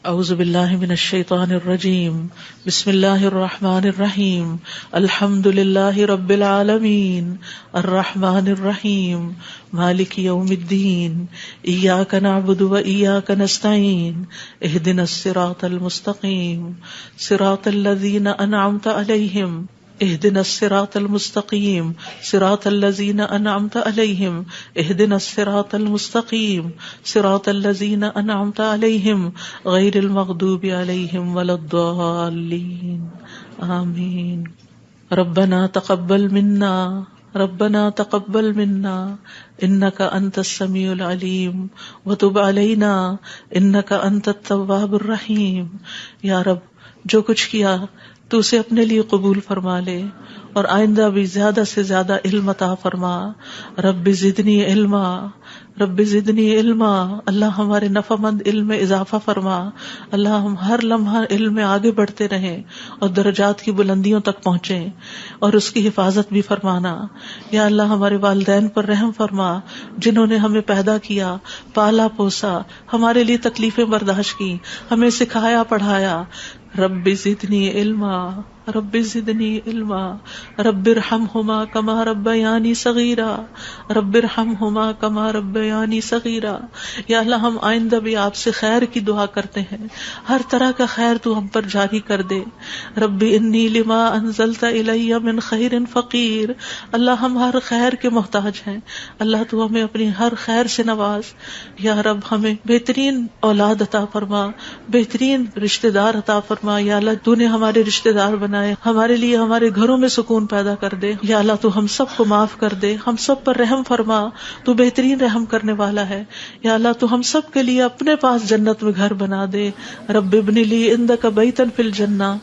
اعوذ باللہ من الشیطان الرجیم بسم اللہ الرحمن الرحیم الحمد للہ رب العالمین الرحمن الرحیم مالک یوم الدین ایاک نعبد و ایاک نستعین اہدنا الصراط المستقیم صراط الذین انعمت علیہم اهدنا الصراط المستقیم صراط الذین انعمت علیہم اهدنا الصراط المستقیم صراط الذین انعمت علیہم غیر المغضوب علیہم ولا الضالین آمین۔ ربنا تقبل منا انک انت السمیع العلیم وتب علینا انک انت التواب الرحیم۔ یا رب، جو کچھ کیا تو اسے اپنے لیے قبول فرما لے اور آئندہ بھی زیادہ سے زیادہ علم عطا فرما۔ رب زدنی علما، اللہ ہمارے نفع مند علم میں اضافہ فرما۔ اللہ ہم ہر لمحہ علم میں آگے بڑھتے رہیں اور درجات کی بلندیوں تک پہنچیں اور اس کی حفاظت بھی فرمانا۔ یا اللہ ہمارے والدین پر رحم فرما، جنہوں نے ہمیں پیدا کیا، پالا پوسا، ہمارے لیے تکلیفیں برداشت کی، ہمیں سکھایا پڑھایا۔ رب زدنی علما رب ارحمہما کما ربیانی صغیرا یا اللہ ہم آئندہ بھی آپ سے خیر کی دعا کرتے ہیں، ہر طرح کا خیر تو ہم پر جاری کر دے۔ رب انی لما انزلت الی من خیر فقیر، اللہ ہم ہر خیر کے محتاج ہیں، اللہ تو ہمیں اپنی ہر خیر سے نواز۔ یا رب ہمیں بہترین اولاد عطا فرما، بہترین رشتہ دار عطا فرما۔ یا اللہ تو نے ہمارے رشتہ دار بنائے، ہمارے لیے ہمارے گھروں میں سکون پیدا کر دے۔ یا اللہ تو ہم سب کو معاف کر دے، ہم سب پر رحم فرما، تو بہترین رحم کرنے والا ہے۔ یا اللہ تو ہم سب کے لیے اپنے پاس جنت میں گھر بنا دے۔ رب ابن لی عندک بیتا فی الجنہ،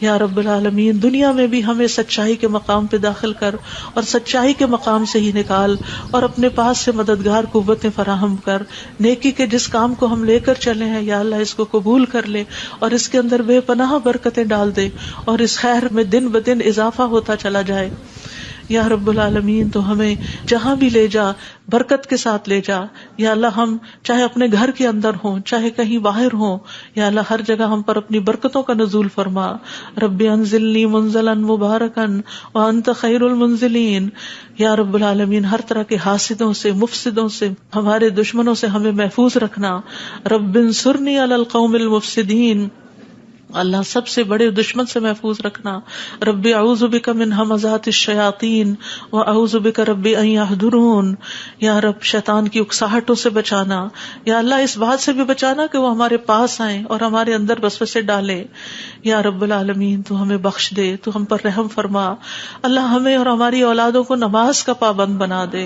یا رب العالمین دنیا میں بھی ہمیں سچائی کے مقام پہ داخل کر اور سچائی کے مقام سے ہی نکال، اور اپنے پاس سے مددگار قوتیں فراہم کر۔ نیکی کے جس کام کو ہم لے کر چلے ہیں یا اللہ اس کو قبول کر لے اور اس کے اندر بے پناہ برکتیں ڈال دے اور اس خیر میں دن بدن اضافہ ہوتا چلا جائے۔ یا رب العالمین تو ہمیں جہاں بھی لے جا برکت کے ساتھ لے جا۔ یا اللہ ہم چاہے اپنے گھر کے اندر ہوں چاہے کہیں باہر ہوں، یا اللہ ہر جگہ ہم پر اپنی برکتوں کا نزول فرما۔ رب انزلنی منزلا مبارکا وانت خیر المنزلین۔ یا رب العالمین ہر طرح کے حاسدوں سے، مفسدوں سے، ہمارے دشمنوں سے ہمیں محفوظ رکھنا۔ رب انصرنی علی القوم المفسدین، اللہ سب سے بڑے دشمن سے محفوظ رکھنا۔ رب اعوذ بک من ہمزات الشیاطین واعوذ بک رب ان یحضرون، یا رب شیطان کی اکساہٹوں سے بچانا، یا اللہ اس بات سے بھی بچانا کہ وہ ہمارے پاس آئیں اور ہمارے اندر وسوسے ڈالے۔ یا رب العالمین تو ہمیں بخش دے، تو ہم پر رحم فرما۔ اللہ ہمیں اور ہماری اولادوں کو نماز کا پابند بنا دے۔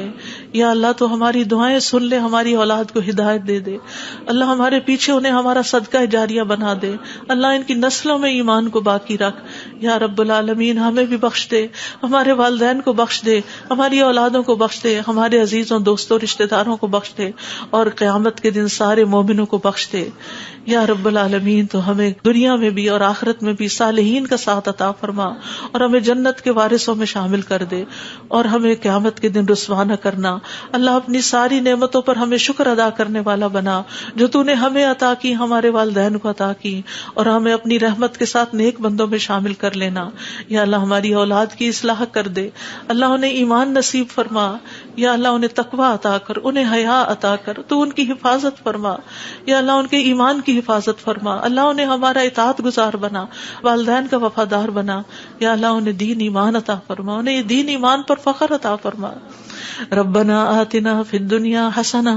یا اللہ تو ہماری دعائیں سن لے، ہماری اولاد کو ہدایت دے دے۔ اللہ ہمارے پیچھے انہیں ہمارا صدقہ جاریہ بنا دے۔ اللہ ان کی نسلوں میں ایمان کو باقی رکھ۔ یا رب العالمین ہمیں بھی بخش دے، ہمارے والدین کو بخش دے، ہماری اولادوں کو بخش دے، ہمارے عزیزوں دوستوں رشتہ داروں کو بخش دے، اور قیامت کے دن سارے مومنوں کو بخش دے۔ یا رب العالمین تو ہمیں دنیا میں بھی اور آخرت میں بھی صالحین کا ساتھ عطا فرما، اور ہمیں جنت کے وارثوں میں شامل کر دے، اور ہمیں قیامت کے دن رسوا نہ کرنا۔ اللہ اپنی ساری نعمتوں پر ہمیں شکر ادا کرنے والا بنا، جو تو نے ہمیں عطا کی، ہمارے والدین کو عطا کی، اور ہمیں اپنی رحمت کے ساتھ نیک بندوں میں شامل کر لینا۔ یا اللہ ہماری اولاد کی اصلاح کر دے، اللہ انہیں ایمان نصیب فرما، یا اللہ انہیں تقوی عطا کر، انہیں حیا عطا کر، تو ان کی حفاظت فرما۔ یا اللہ ان کے ایمان کی حفاظت فرما، اللہ انہیں ہمارا اطاعت گزار بنا، والدین کا وفادار بنا۔ یا اللہ انہیں دین ایمان عطا فرما، انہیں یہ دین ایمان پر فخر عطا فرما۔ ربنا آتنا فی الدنیا حسنہ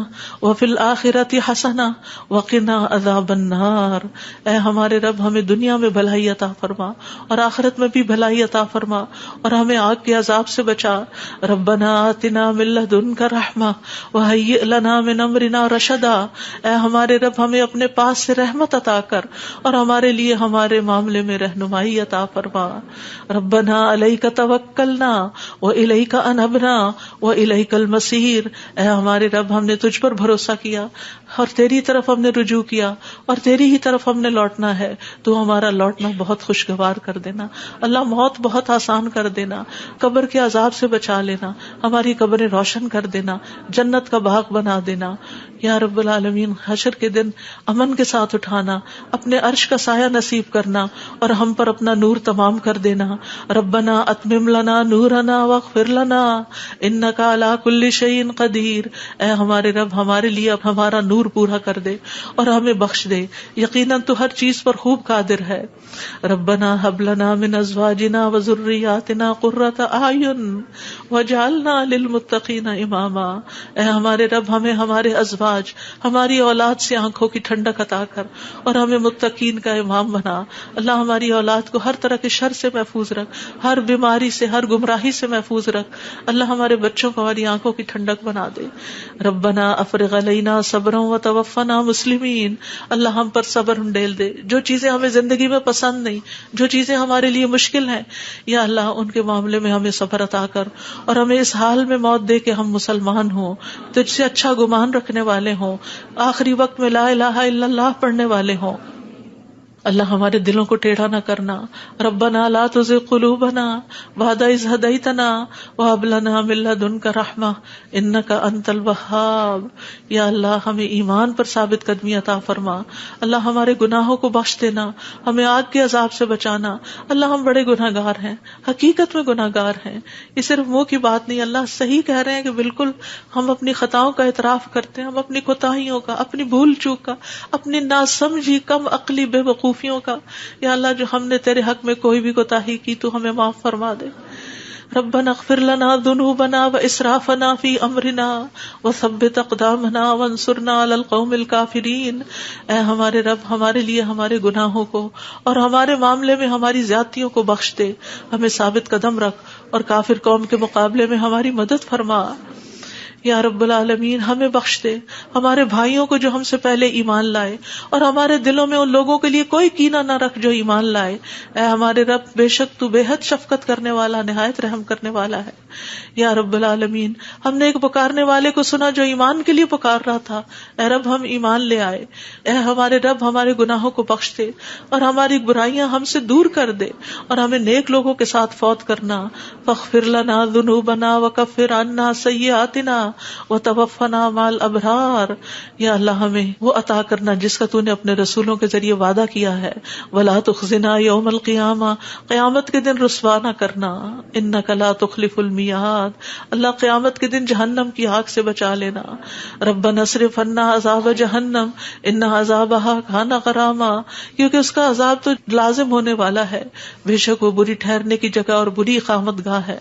وفی الآخرۃ حسنہ وقنا عذاب النار۔ اے ہمارے رب ہمیں دنیا میں بھلائی عطا فرما اور آخرت میں بھی بھلائی عطا فرما، اور ہمیں آگ کے عذاب سے بچا۔ ربنا آتنا من لدنک رحمہ وہیئ لنا من امرنا رشدا۔ اے ہمارے رب ہمیں اپنے پاس سے رحمت عطا کر اور ہمارے لیے ہمارے معاملے میں رہنمائی عطا فرما۔ ربنا علیک توکلنا والیک انبنا وإلیک المصیر، اے ہمارے رب ہم نے تجھ پر بھروسہ کیا اور تیری طرف ہم نے رجوع کیا اور تیری ہی طرف ہم نے لوٹنا ہے، تو ہمارا لوٹنا بہت خوشگوار کر دینا اللہ، موت بہت آسان کر دینا، قبر کے عذاب سے بچا لینا، ہماری قبریں روشن کر دینا، جنت کا باغ بنا دینا یا رب العالمین، حشر کے دن امن کے ساتھ اٹھانا، اپنے عرش کا سایہ نصیب کرنا اور ہم پر اپنا نور تمام کر دینا۔ ربنا اتمم لنا نورنا واغفر لنا انک علی کل شیء قدیر، اے ہمارے رب ہمارے لیے اب ہمارا نور پورا کر دے اور ہمیں بخش دے، یقیناً تو ہر چیز پر خوب قادر ہے۔ ربنا هب لنا من ازواجنا وذرياتنا قرة اعین واجعلنا للمتقین اماما، اے ہمارے رب ہمیں ہمارے ازواج، ہماری اولاد سے آنکھوں کی ٹھنڈک عطا کر اور ہمیں متقین کا امام بنا۔ اللہ ہماری اولاد کو ہر طرح کے شر سے محفوظ رکھ، ہر بیماری سے، ہر گمراہی سے محفوظ رکھ، اللہ ہمارے بچوں کو ہماری آنکھوں کی ٹھنڈک بنا دے۔ ربنا افرغ علینا صبرا وتوفنا مسلمین، اللہ ہم پر صبر انڈیل دے، جو چیزیں ہمیں زندگی میں پسند نہیں، جو چیزیں ہمارے لیے مشکل ہیں، یا اللہ ان کے معاملے میں ہمیں صبر عطا کر اور ہمیں اس حال میں موت دے کہ ہم مسلمان ہوں، تجھ سے اچھا گمان رکھنے والے ہوں، آخری وقت میں لا الہ الا اللہ پڑھنے والے ہوں۔ اللہ ہمارے دلوں کو ٹیڑھا نہ کرنا۔ ربنا لا تزغ قلوبنا بعد اذ ہدیتنا وہب لنا من لدنک رحمہ انک انت الوہاب، یا اللہ ہمیں ایمان پر ثابت قدمی عطا فرما، اللہ ہمارے گناہوں کو بخش دینا، ہمیں آگ کے عذاب سے بچانا۔ اللہ ہم بڑے گناہ گار ہیں، حقیقت میں گناہ گار ہیں، یہ صرف منہ کی بات نہیں، اللہ صحیح کہہ رہے ہیں کہ بالکل ہم اپنی خطاؤں کا اعتراف کرتے ہیں، ہم اپنی کوتاہیوں کا، اپنی بھول چوک کا، اپنی ناسمجھی کم عقلی بے وقوفیوں کا، یا اللہ جو ہم نے تیرے حق میں کوئی بھی کوتاہی کی تو ہمیں معاف فرما دے۔ ربنا اغفر لنا ذنوبنا واسرافنا فی امرنا وثبت اقدامنا وانصرنا علی القوم الکافرین، اے ہمارے رب ہمارے لیے ہمارے گناہوں کو اور ہمارے معاملے میں ہماری زیادتیوں کو بخش دے، ہمیں ثابت قدم رکھ اور کافر قوم کے مقابلے میں ہماری مدد فرما۔ یا رب العالمین ہمیں بخش دے، ہمارے بھائیوں کو جو ہم سے پہلے ایمان لائے، اور ہمارے دلوں میں ان لوگوں کے لیے کوئی کینہ نہ رکھ جو ایمان لائے۔ اے ہمارے رب بے شک تو بے حد شفقت کرنے والا، نہایت رحم کرنے والا ہے۔ یا رب العالمین ہم نے ایک پکارنے والے کو سنا جو ایمان کے لیے پکار رہا تھا، اے رب ہم ایمان لے آئے۔ اے ہمارے رب ہمارے گناہوں کو بخش دے اور ہماری برائیاں ہم سے دور کر دے اور ہمیں نیک لوگوں کے ساتھ فوت کرنا۔ فاغفر لنا ذنوبنا وکفر عنا سیئاتنا وتوفنا مع الابرار، یا اللہ ہمیں وہ عطا کرنا جس کا تو نے اپنے رسولوں کے ذریعے وعدہ کیا ہے۔ ولا تخزنا یوم القیامہ، قیامت کے دن رسوا نہ کرنا۔ انک لا تخلف المیعاد، اللہ قیامت کے دن جہنم کی آگ سے بچا لینا۔ ربنا اصرف عنا عذاب جہنم ان عذابها کان غراما، کیونکہ اس کا عذاب تو لازم ہونے والا ہے، بے شک وہ بری ٹھہرنے کی جگہ اور بری اقامت گاہ ہے۔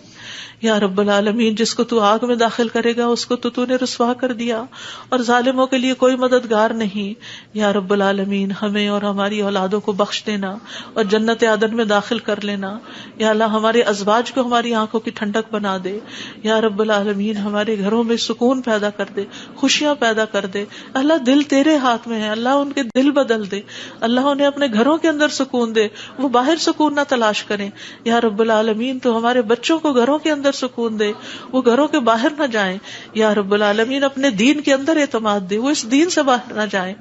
یا رب العالمین جس کو تو آگ میں داخل کرے گا اس کو تو نے رسوا کر دیا، اور ظالموں کے لیے کوئی مددگار نہیں۔ یا رب العالمین ہمیں اور ہماری اولادوں کو بخش دینا اور جنت عدن میں داخل کر لینا۔ یا اللہ ہمارے ازواج کو ہماری آنکھوں کی ٹھنڈک بنا دے۔ یا رب العالمین ہمارے گھروں میں سکون پیدا کر دے، خوشیاں پیدا کر دے۔ اللہ دل تیرے ہاتھ میں ہے، اللہ ان کے دل بدل دے، اللہ انہیں اپنے گھروں کے اندر سکون دے، وہ باہر سکون نہ تلاش کریں۔ یا رب العالمین تو ہمارے بچوں کو گھروں کے اندر سکون دے، وہ گھروں کے باہر نہ جائیں۔ یا رب العالمین اپنے دین کے اندر اعتماد دے، وہ اس دین سے باہر نہ جائیں۔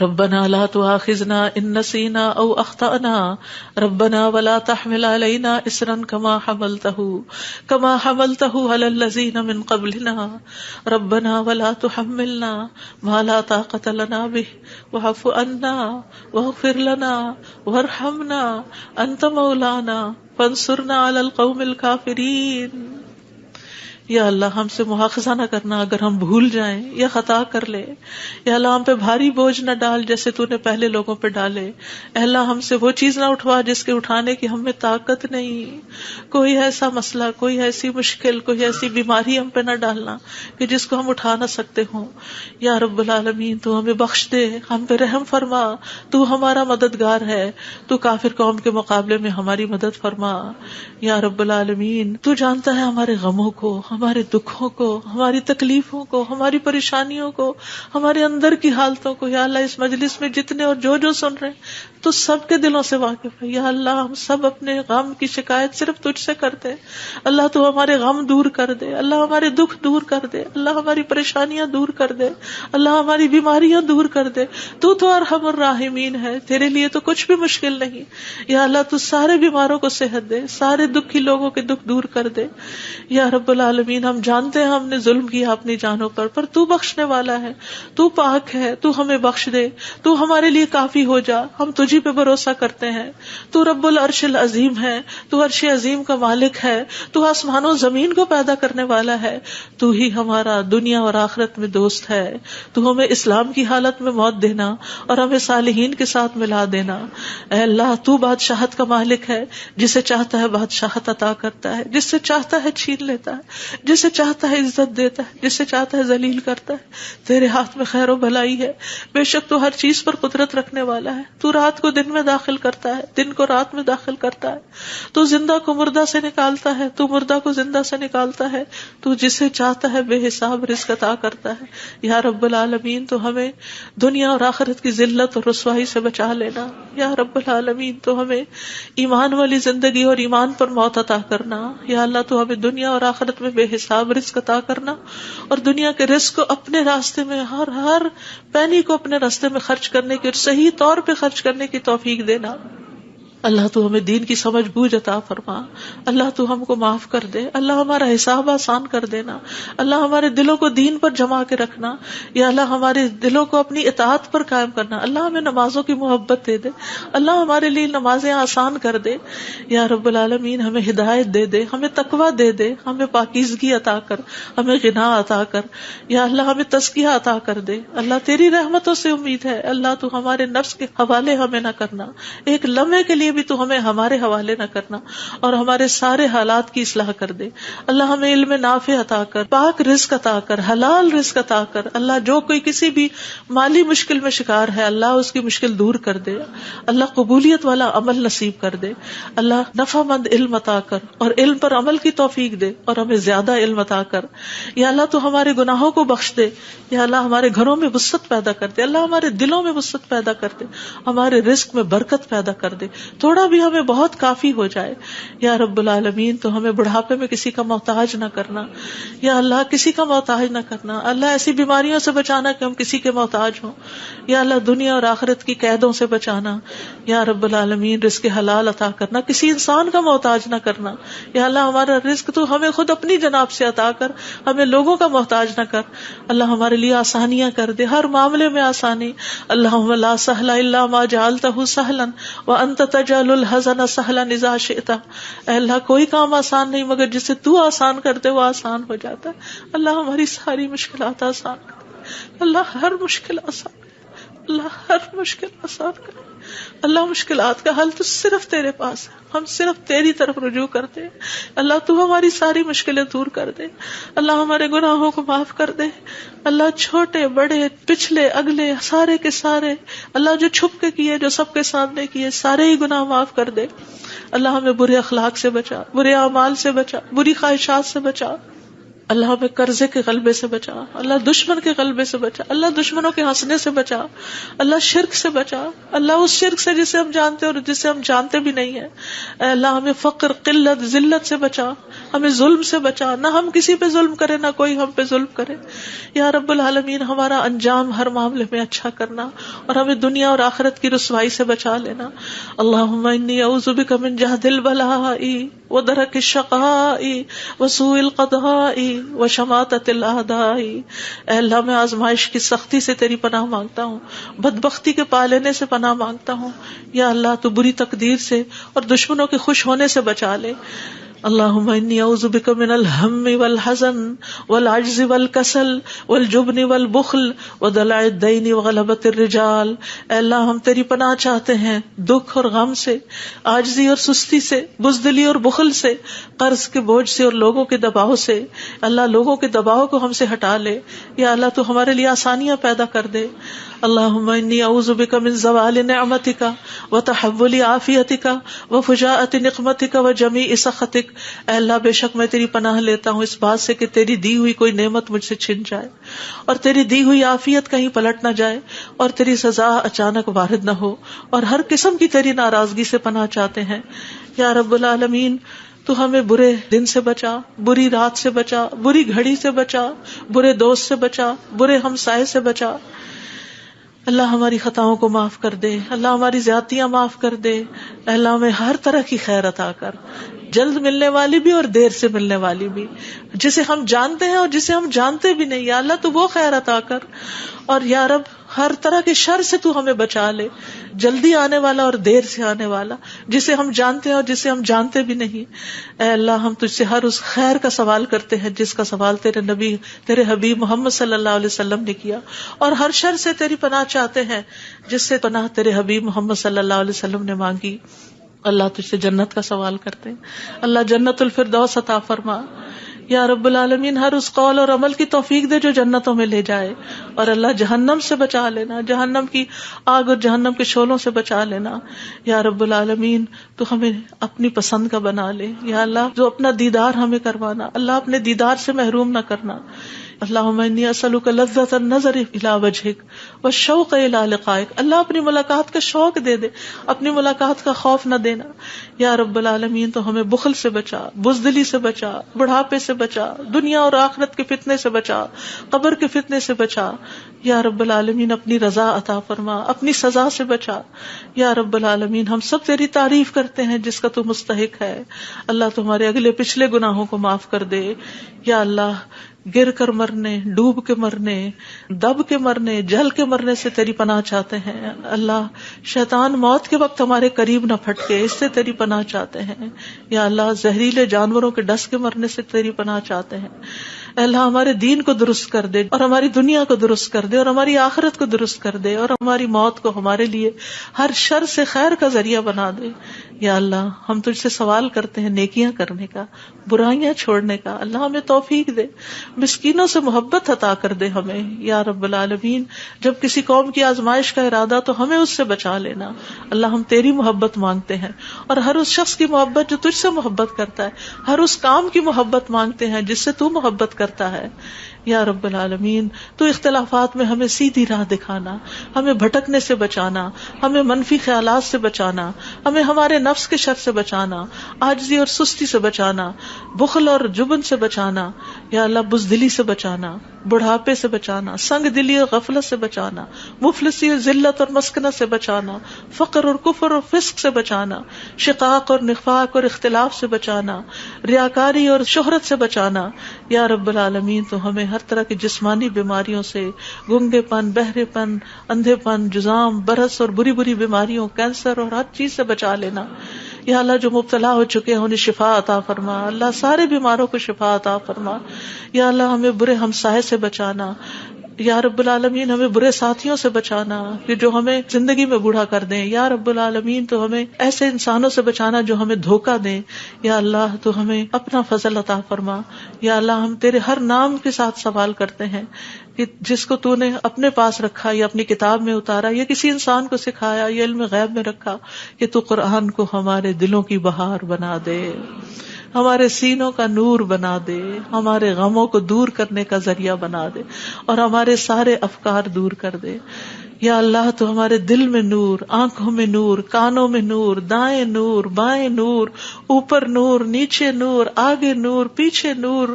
ربنا لا تؤاخذنا ان نسینا او اخطأنا ربنا ولا تحمل علينا اصرا كما حملته على الذين من قبلنا ربنا ولا تحملنا ما لا طاقة لنا به واعف عنا واغفر لنا وارحمنا انت مولانا فانصرنا على القوم الكافرين۔ یا اللہ ہم سے مواخذہ نہ کرنا اگر ہم بھول جائیں یا خطا کر لیں، یا اللہ ہم پہ بھاری بوجھ نہ ڈال جیسے تو نے پہلے لوگوں پہ ڈالے۔ اے اللہ ہم سے وہ چیز نہ اٹھوا جس کے اٹھانے کی ہم میں طاقت نہیں، کوئی ایسا مسئلہ، کوئی ایسی مشکل، کوئی ایسی بیماری ہم پہ نہ ڈالنا کہ جس کو ہم اٹھا نہ سکتے ہوں۔ یا رب العالمین تو ہمیں بخش دے، ہم پہ رحم فرما، تو ہمارا مددگار ہے، تو کافر قوم کے مقابلے میں ہماری مدد فرما۔ یا رب العالمین تو جانتا ہے ہمارے غموں کو، ہم ہمارے دکھوں کو، ہماری تکلیفوں کو، ہماری پریشانیوں کو، ہمارے اندر کی حالتوں کو یا اللہ اس مجلس میں جتنے اور جو سن رہے ہیں تو سب کے دلوں سے واقف ہے یا اللہ. ہم سب اپنے غم کی شکایت صرف تجھ سے کرتے ہیں. اللہ تو ہمارے غم دور کر دے، اللہ ہمارے دکھ دور کر دے، اللہ ہماری پریشانیاں دور کر دے، اللہ ہماری بیماریاں دور کر دے. تو ارحم الراحمین ہے، تیرے لیے تو کچھ بھی مشکل نہیں. یا اللہ تو سارے بیماروں کو صحت دے، سارے دکھی لوگوں کے دکھ دور کر دے. یا رب العالمین ہم جانتے ہیں ہم نے ظلم کیا اپنی جانوں پر تو بخشنے والا ہے، تو پاک ہے، تو ہمیں بخش دے، تو ہمارے لیے کافی ہو جا. ہم تجھی پہ بھروسہ کرتے ہیں. تو رب العرش العظیم ہے، تو عرش عظیم کا مالک ہے، تو آسمانوں زمین کو پیدا کرنے والا ہے. تو ہی ہمارا دنیا اور آخرت میں دوست ہے. تو ہمیں اسلام کی حالت میں موت دینا اور ہمیں صالحین کے ساتھ ملا دینا. اے اللہ تو بادشاہت کا مالک ہے، جسے چاہتا ہے بادشاہت عطا کرتا ہے، جس سے چاہتا ہے چھین لیتا ہے، جسے چاہتا ہے عزت دیتا ہے، جسے چاہتا ہے ذلیل کرتا ہے. تیرے ہاتھ میں خیر و بھلائی ہے. بے شک تو ہر چیز پر قدرت رکھنے والا ہے. تو رات کو دن میں داخل کرتا ہے، دن کو رات میں داخل کرتا ہے. تو زندہ کو مردہ سے نکالتا ہے، تو مردہ کو زندہ سے نکالتا ہے. تو جسے چاہتا ہے بے حساب رزق عطا کرتا ہے. یا رب العالمین تو ہمیں دنیا اور آخرت کی ذلت اور رسوائی سے بچا لینا. یا رب العالمین تو ہمیں ایمان والی زندگی اور ایمان پر موت عطا کرنا. یا اللہ تو ہمیں دنیا اور آخرت میں بے حساب رزق عطا کرنا اور دنیا کے رزق کو اپنے راستے میں ہر پینی کو اپنے راستے میں خرچ کرنے کی اور صحیح طور پہ خرچ کرنے کی توفیق دینا. اللہ تو ہمیں دین کی سمجھ بوجھ عطا فرما. اللہ تو ہم کو معاف کر دے. اللہ ہمارا حساب آسان کر دینا. اللہ ہمارے دلوں کو دین پر جما کے رکھنا. یا اللہ ہمارے دلوں کو اپنی اطاعت پر قائم کرنا. اللہ ہمیں نمازوں کی محبت دے دے. اللہ ہمارے لیے نمازیں آسان کر دے. یا رب العالمین ہمیں ہدایت دے دے، ہمیں تقویٰ دے دے، ہمیں پاکیزگی عطا کر، ہمیں غنا عطا کر. یا اللہ ہمیں تزکیہ عطا کر دے. اللہ تیری رحمتوں سے امید ہے. اللہ تو ہمارے نفس کے حوالے ہمیں نہ کرنا. ایک لمحے کے لیے بھی تو ہمیں ہمارے حوالے نہ کرنا اور ہمارے سارے حالات کی اصلاح کر دے. اللہ ہمیں علم نافع عطا کر، پاک رزق عطا کر، حلال رزق عطا کر. اللہ جو کوئی کسی بھی مالی مشکل میں شکار ہے اللہ اس کی مشکل دور کر دے. اللہ قبولیت والا عمل نصیب کر دے. اللہ نفع مند علم عطا کر اور علم پر عمل کی توفیق دے اور ہمیں زیادہ علم عطا کر. یا اللہ تو ہمارے گناہوں کو بخش دے. یا اللہ ہمارے گھروں میں وسعت پیدا کر دے. اللہ ہمارے دلوں میں وسعت پیدا کر دے. ہمارے رزق میں برکت پیدا کر دے. تھوڑا بھی ہمیں بہت کافی ہو جائے. یا رب العالمین تو ہمیں بڑھاپے میں کسی کا محتاج نہ کرنا. یا اللہ کسی کا محتاج نہ کرنا. اللہ ایسی بیماریوں سے بچانا کہ ہم کسی کے محتاج ہوں. یا اللہ دنیا اور آخرت کی قیدوں سے بچانا. یا رب العالمین رزق حلال عطا کرنا، کسی انسان کا محتاج نہ کرنا. یا اللہ ہمارا رزق تو ہمیں خود اپنی جناب سے عطا کر، ہمیں لوگوں کا محتاج نہ کر. اللہ ہمارے لیے آسانیاں کر دے، ہر معاملے میں آسانی. اللہم لا سہل الا ما جعلتہ سہلا وانت تجعل الحزن سہلا اذا شئت. اے اللہ کوئی کام آسان نہیں مگر جسے تو آسان کرتے وہ آسان ہو جاتا ہے. اللہ ہماری ساری مشکلات آسان کر. اللہ ہر مشکل آسان کر. اللہ ہر مشکل آسان کر. اللہ مشکلات کا حل تو صرف تیرے پاس ہے. ہم صرف تیری طرف رجوع کرتے ہیں. اللہ تو ہماری ساری مشکلیں دور کر دے. اللہ ہمارے گناہوں کو معاف کر دے. اللہ چھوٹے بڑے پچھلے اگلے سارے کے سارے اللہ جو چھپ کے کیے جو سب کے سامنے کیے سارے ہی گناہ معاف کر دے. اللہ ہمیں برے اخلاق سے بچا، برے اعمال سے بچا، بری خواہشات سے بچا. اللہ ہمیں قرضے کے غلبے سے بچا. اللہ دشمن کے غلبے سے بچا. اللہ دشمنوں کے ہنسنے سے بچا. اللہ شرک سے بچا. اللہ اس شرک سے جسے ہم جانتے اور جسے ہم جانتے بھی نہیں ہیں. اے اللہ ہمیں فقر، قلت، ذلت سے بچا. ہمیں ظلم سے بچا. نہ ہم کسی پہ ظلم کرے نہ کوئی ہم پہ ظلم کرے. یا رب العالمین ہمارا انجام ہر معاملے میں اچھا کرنا اور ہمیں دنیا اور آخرت کی رسوائی سے بچا لینا. اللہم انی اعوذ بک من جہد البلاء ودرک الشقاء وسوء القضاء وشماتۃ الاعداء. اے اللہ میں آزمائش کی سختی سے تیری پناہ مانگتا ہوں، بدبختی کے پا لینے سے پناہ مانگتا ہوں. یا اللہ تو بری تقدیر سے اور دشمنوں کے خوش ہونے سے بچا لے. اللہم انی اعوذ بک من الہم والحزن والعجز والکسل والجبن والبخل ودلع الدین وغلبۃ الرجال. اے اللہ ہم تیری پناہ چاہتے ہیں دکھ اور غم سے، عاجزی اور سستی سے، بزدلی اور بخل سے، قرض کے بوجھ سے اور لوگوں کے دباؤ سے. اللہ لوگوں کے دباؤ کو ہم سے ہٹا لے. یا اللہ تو ہمارے لیے آسانیاں پیدا کر دے. اللہم انی اعوذ بک من زوال نعمتک وتحول عافیتک وفجاءۃ نقمتک وجمیع سخطک اے اللہ بے شک میں تیری پناہ لیتا ہوں اس بات سے کہ تیری دی ہوئی کوئی نعمت مجھ سے چھن جائے اور تیری دی ہوئی عافیت کہیں پلٹ نہ جائے اور تیری سزا اچانک وارد نہ ہو، اور ہر قسم کی تیری ناراضگی سے پناہ چاہتے ہیں یا رب العالمین۔ تو ہمیں برے دن سے بچا، بری رات سے بچا، بری گھڑی سے بچا، برے دوست سے بچا، برے ہمسائے سے بچا۔ اللہ ہماری خطاؤں کو معاف کر دے، اللہ ہماری زیادتیاں معاف کر دے، اللہ ہمیں ہر طرح کی خیر عطا کر، جلد ملنے والی بھی اور دیر سے ملنے والی بھی، جسے ہم جانتے ہیں اور جسے ہم جانتے بھی نہیں، یا اللہ تو وہ خیر عطا کر، اور یا رب ہر طرح کے شر سے تو ہمیں بچا لے، جلدی آنے والا اور دیر سے آنے والا، جسے ہم جانتے ہیں اور جسے ہم جانتے بھی نہیں۔ اے اللہ ہم تجھ سے ہر اس خیر کا سوال کرتے ہیں جس کا سوال تیرے نبی، تیرے حبیب محمد صلی اللہ علیہ وسلم نے کیا، اور ہر شر سے تیری پناہ چاہتے ہیں جس سے پناہ تیرے حبیب محمد صلی اللہ علیہ وسلم نے مانگی۔ اللہ تجھ سے جنت کا سوال کرتے ہیں، اللہ جنت الفردوس عطا فرما یا رب العالمین، ہر اس قول اور عمل کی توفیق دے جو جنتوں میں لے جائے، اور اللہ جہنم سے بچا لینا، جہنم کی آگ اور جہنم کے شعلوں سے بچا لینا یا رب العالمین۔ تو ہمیں اپنی پسند کا بنا لے یا اللہ، جو اپنا دیدار ہمیں کروانا، اللہ اپنے دیدار سے محروم نہ کرنا۔ اللہم انی اسألک لذۃ النظر الی وجہک والشوق الی لقائک، اللہ اپنی ملاقات کا شوق دے دے، اپنی ملاقات کا خوف نہ دینا یا رب العالمین۔ تو ہمیں بخل سے بچا، بزدلی سے بچا، بڑھاپے سے بچا، دنیا اور آخرت کے فتنے سے بچا، قبر کے فتنے سے بچا یا رب العالمین۔ اپنی رضا عطا فرما، اپنی سزا سے بچا یا رب العالمین۔ ہم سب تیری تعریف کرتے ہیں جس کا تو مستحق ہے، اللہ تمہارے اگلے پچھلے گناہوں کو معاف کر دے یا اللہ۔ گر کر مرنے، ڈوب کے مرنے، دب کے مرنے، جل کے مرنے سے تیری پناہ چاہتے ہیں اللہ۔ شیطان موت کے وقت ہمارے قریب نہ پھٹکے، اس سے تیری پناہ چاہتے ہیں یا اللہ۔ زہریلے جانوروں کے ڈس کے مرنے سے تیری پناہ چاہتے ہیں اے اللہ۔ ہمارے دین کو درست کر دے اور ہماری دنیا کو درست کر دے اور ہماری آخرت کو درست کر دے، اور ہماری موت کو ہمارے لیے ہر شر سے خیر کا ذریعہ بنا دے یا اللہ۔ ہم تجھ سے سوال کرتے ہیں نیکیاں کرنے کا، برائیاں چھوڑنے کا، اللہ ہمیں توفیق دے، مسکینوں سے محبت عطا کر دے ہمیں یا رب العالمین۔ جب کسی قوم کی آزمائش کا ارادہ تو ہمیں اس سے بچا لینا اللہ۔ ہم تیری محبت مانگتے ہیں، اور ہر اس شخص کی محبت جو تجھ سے محبت کرتا ہے، ہر اس کام کی محبت مانگتے ہیں جس سے تو محبت کرتا ہے یا رب العالمین۔ تو اختلافات میں ہمیں سیدھی راہ دکھانا، ہمیں بھٹکنے سے بچانا، ہمیں منفی خیالات سے بچانا، ہمیں ہمارے نفس کے شر سے بچانا، عاجزی اور سستی سے بچانا، بخل اور جبن سے بچانا یا اللہ، بزدلی سے بچانا، بڑھاپے سے بچانا، سنگ دلی اور غفلت سے بچانا، مفلسی اور ذلت اور مسکنت سے بچانا، فقر اور کفر اور فسق سے بچانا، شقاق اور نفاق اور اختلاف سے بچانا، ریاکاری اور شہرت سے بچانا یا رب العالمین۔ تو ہمیں ہر طرح کی جسمانی بیماریوں سے، گنگے پن، بہرے پن، اندھے پن، جزام، برس اور بری بری بیماریوں، کینسر اور ہر چیز سے بچا لینا یا اللہ۔ جو مبتلا ہو چکے ہیں انہیں شفا عطا فرما اللہ، سارے بیماروں کو شفا عطا فرما یا اللہ۔ ہمیں برے ہمسائے سے بچانا یا رب العالمین، ہمیں برے ساتھیوں سے بچانا کہ جو ہمیں زندگی میں بوڑھا کر دیں یا رب العالمین۔ تو ہمیں ایسے انسانوں سے بچانا جو ہمیں دھوکہ دیں یا اللہ۔ تو ہمیں اپنا فضل عطا فرما یا اللہ۔ ہم تیرے ہر نام کے ساتھ سوال کرتے ہیں کہ جس کو تو نے اپنے پاس رکھا یا اپنی کتاب میں اتارا یا کسی انسان کو سکھایا یا علم غیب میں رکھا، کہ تو قرآن کو ہمارے دلوں کی بہار بنا دے، ہمارے سینوں کا نور بنا دے، ہمارے غموں کو دور کرنے کا ذریعہ بنا دے، اور ہمارے سارے افکار دور کر دے یا اللہ۔ تو ہمارے دل میں نور، آنکھوں میں نور، کانوں میں نور، دائیں نور، بائیں نور، اوپر نور، نیچے نور، آگے نور، پیچھے نور،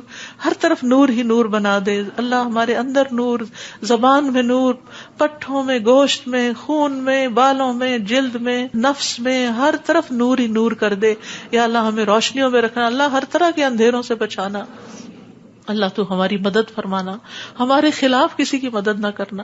ہر طرف نور ہی نور بنا دے اللہ۔ ہمارے اندر نور، زبان میں نور، پٹھوں میں، گوشت میں، خون میں، بالوں میں، جلد میں، نفس میں، ہر طرف نور ہی نور کر دے یا اللہ۔ ہمیں روشنیوں میں رکھنا اللہ، ہر طرح کے اندھیروں سے بچانا اللہ۔ تو ہماری مدد فرمانا، ہمارے خلاف کسی کی مدد نہ کرنا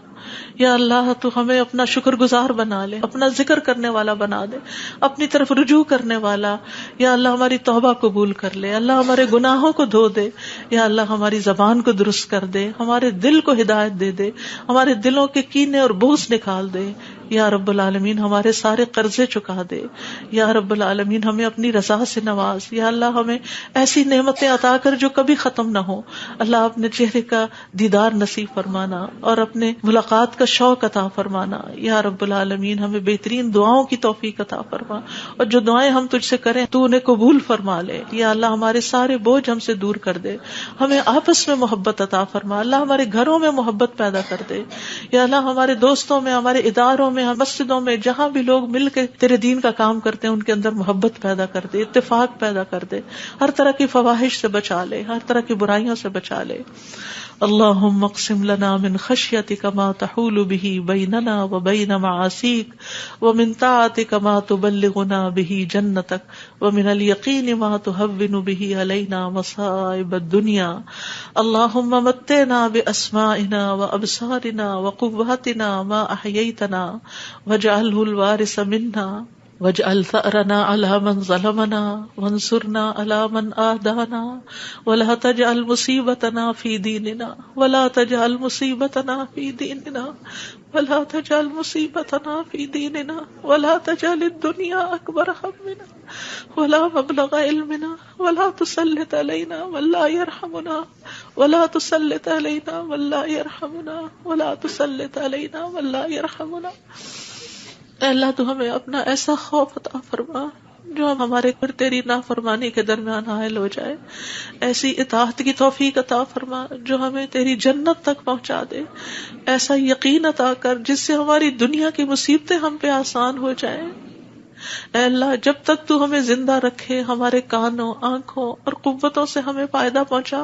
یا اللہ۔ تو ہمیں اپنا شکر گزار بنا لے، اپنا ذکر کرنے والا بنا دے، اپنی طرف رجوع کرنے والا یا اللہ۔ ہماری توبہ قبول کر لے اللہ، ہمارے گناہوں کو دھو دے یا اللہ۔ ہماری زبان کو درست کر دے، ہمارے دل کو ہدایت دے دے، ہمارے دلوں کے کینے اور بغض نکال دے یا رب العالمین ہمارے سارے قرضے چکا دے. یا رب العالمین ہمیں اپنی رضا سے نواز. یا اللہ ہمیں ایسی نعمتیں عطا کر جو کبھی ختم نہ ہو. اللہ اپنے چہرے کا دیدار نصیب فرمانا اور اپنے ملاقات کا شوق عطا فرمانا. یا رب العالمین ہمیں بہترین دعاؤں کی توفیق عطا فرما, اور جو دعائیں ہم تجھ سے کریں تو انہیں قبول فرما لے. یا اللہ ہمارے سارے بوجھ ہم سے دور کر دے, ہمیں آپس میں محبت عطا فرما. اللہ ہمارے گھروں میں محبت پیدا کر دے. یا اللہ ہمارے دوستوں میں, ہمارے اداروں میں, مسجدوں میں, جہاں بھی لوگ مل کے تیرے دین کا کام کرتے ہیں ان کے اندر محبت پیدا کر دے, اتفاق پیدا کر دے, ہر طرح کی فواحش سے بچا لے, ہر طرح کی برائیوں سے بچا لے. اللہم اقسم لنا من خشیتک ما تحول به بیننا وبین معاصیک ومن طاعتک ما تبلغنا به جنتک ومن الیقین ما تهون به علینا مصائب الدنیا. اللہم متعنا باسمائنا وابصارنا وقواتنا ما احییتنا واجعله الوارث منا واجعل ثأرنا على من ظلمنا وانصرنا على من آدانا ولا تجعل مصيبتنا في ديننا ولا تجعل مصيبتنا في ديننا ولا تجعل مصيبتنا في ديننا ولا تجعل الدنيا أكبر همنا ولا مبلغ علمنا ولا تسلط علينا من لا يرحمنا ولا تسلط علينا من لا يرحمنا ولا تسلط علينا من لا يرحمنا. اے اللہ تو ہمیں اپنا ایسا خوف عطا فرما جو ہمارے اور تیری نافرمانی کے درمیان حائل ہو جائے, ایسی اطاعت کی توفیق عطا فرما جو ہمیں تیری جنت تک پہنچا دے, ایسا یقین عطا کر جس سے ہماری دنیا کی مصیبتیں ہم پہ آسان ہو جائیں. اے اللہ جب تک تو ہمیں زندہ رکھے ہمارے کانوں, آنکھوں اور قوتوں سے ہمیں فائدہ پہنچا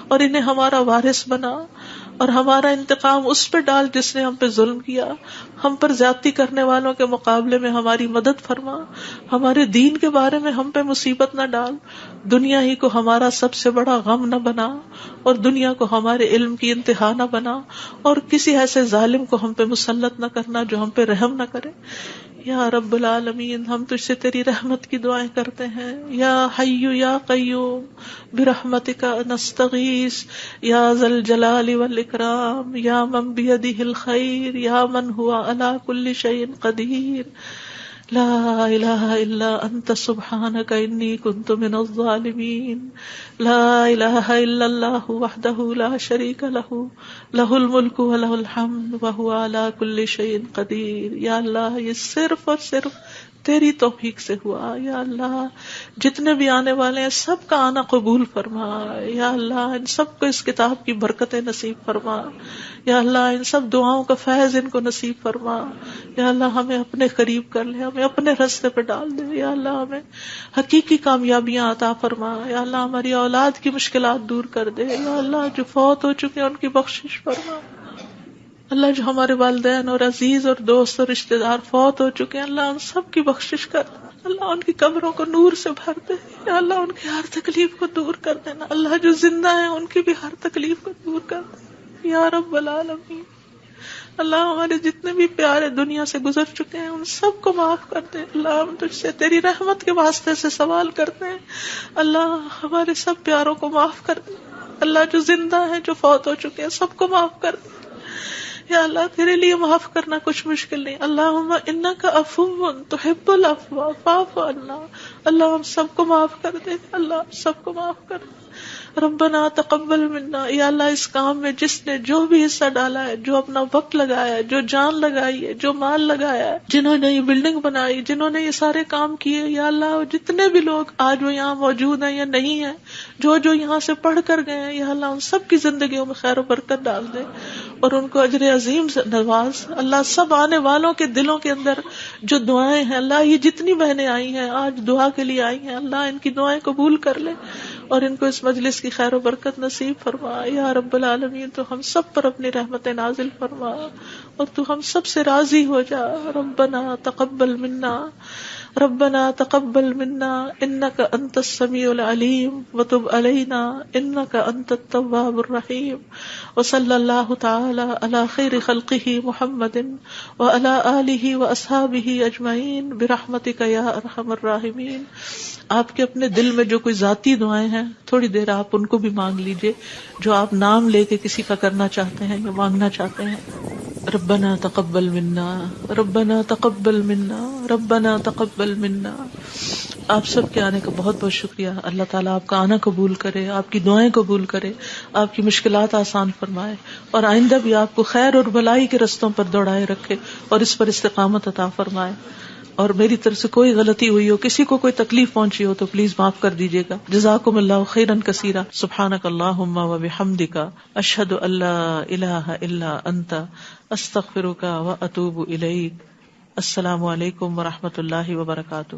اور انہیں ہمارا وارث بنا, اور ہمارا انتقام اس پہ ڈال جس نے ہم پہ ظلم کیا. ہم پر زیادتی کرنے والوں کے مقابلے میں ہماری مدد فرما. ہمارے دین کے بارے میں ہم پہ مصیبت نہ ڈال. دنیا ہی کو ہمارا سب سے بڑا غم نہ بنا, اور دنیا کو ہمارے علم کی انتہا نہ بنا, اور کسی ایسے ظالم کو ہم پہ مسلط نہ کرنا جو ہم پہ رحم نہ کرے. یا رب العالمین ہم تجھ سے تیری رحمت کی دعائیں کرتے ہیں. یا حی یا قیوم برحمتک نستغیث یا ذا الجلال والاکرام یا من بیدہ الخیر یا من ہوا علی کل شیء قدیر. لا الہ الا انت سبحانک انی کنت من الظالمین. لا الہ الا اللہ وحدہ لا شریک لہ لہ الملک ولہ الحمد وہو علی کل شیء قدیر. یا اللہ یہ صرف اور صرف تیری توفیق سے ہوا. یا اللہ جتنے بھی آنے والے ہیں سب کا آنا قبول فرما. یا اللہ ان سب کو اس کتاب کی برکتیں نصیب فرما. یا اللہ ان سب دعاؤں کا فیض ان کو نصیب فرما. یا اللہ ہمیں اپنے قریب کر لے, ہمیں اپنے راستے پہ ڈال دے. یا اللہ ہمیں حقیقی کامیابیاں عطا فرما. یا اللہ ہماری اولاد کی مشکلات دور کر دے. یا اللہ جو فوت ہو چکے ہیں ان کی بخشش فرما. اللہ جو ہمارے والدین اور عزیز اور دوست اور رشتہ دار فوت ہو چکے ہیں اللہ ان سب کی بخشش کر. اللہ ان کی قبروں کو نور سے بھر دے. یا اللہ ان کی ہر تکلیف کو دور کر دینا. اللہ جو زندہ ہیں ان کی بھی ہر تکلیف کو دور کر دے. یا رب العالمین اللہ ہمارے جتنے بھی پیارے دنیا سے گزر چکے ہیں ان سب کو معاف کر دے. اللہ ہم تجھ سے تیری رحمت کے واسطے سے سوال کرتے ہیں, اللہ ہمارے سب پیاروں کو معاف کر دے. اللہ جو زندہ ہیں جو فوت ہو چکے ہیں سب کو معاف کر دے. یا اللہ تیرے لیے معاف کرنا کچھ مشکل نہیں. اللہم انک عفو تحب العفو فاعف عنا. اللہ ہم سب کو معاف کر دے. اللہ سب کو معاف کر دے. ربنا تقبل منا. یا اللہ اس کام میں جس نے جو بھی حصہ ڈالا ہے, جو اپنا وقت لگایا ہے, جو جان لگائی ہے, جو مال لگایا ہے, جنہوں نے یہ بلڈنگ بنائی, جنہوں نے یہ سارے کام کیے, یا اللہ جتنے بھی لوگ آج وہ یہاں موجود ہیں یا نہیں ہیں, جو یہاں سے پڑھ کر گئے ہیں, یا اللہ ان سب کی زندگیوں میں خیر و برکت ڈال دے اور ان کو اجر عظیم سے نواز. اللہ سب آنے والوں کے دلوں کے اندر جو دعائیں ہیں, اللہ یہ جتنی بہنیں آئی ہیں آج دعا کے لیے آئی ہیں, اللہ ان کی دعائیں قبول کر لے اور ان کو اس مجلس کی خیر و برکت نصیب فرما. یا رب العالمین تو ہم سب پر اپنی رحمت نازل فرما اور تو ہم سب سے راضی ہو جا. ربنا تقبل منا ربنا تقبل منا انك انت السميع العليم وتب علينا انك انت التواب الرحيم. وصلى الله تعالى على خير خلقه محمد وعلى آله واصحابه اجمعين برحمتك يا ارحم الراحمين. آپ کے اپنے دل میں جو کوئی ذاتی دعائیں ہیں تھوڑی دیر آپ ان کو بھی مانگ لیجئے, جو آپ نام لے کے کسی کا کرنا چاہتے ہیں یا مانگنا چاہتے ہیں. ربنا تقبل منا، ربنا تقبل منا، ربنا تقبل منا. آپ سب کے آنے کا بہت بہت شکریہ. اللہ تعالیٰ آپ کا آنا قبول کرے، آپ کی دعائیں قبول کرے، آپ کی مشکلات آسان فرمائے، اور آئندہ بھی آپ کو خیر اور بھلائی کے رستوں پر دوڑائے رکھے اور اس پر استقامت عطا فرمائے. اور میری طرف سے کوئی غلطی ہوئی ہو، کسی کو کوئی تکلیف پہنچی ہو تو پلیز معاف کر دیجیے گا. جزاکم اللہ خیرا کثیرا. سبحانک اللہم و بحمدک، اشہد ان لا الہ الا انت، استغفرک و اتوب الیک. السلام علیکم و رحمۃ اللہ وبرکاتہ.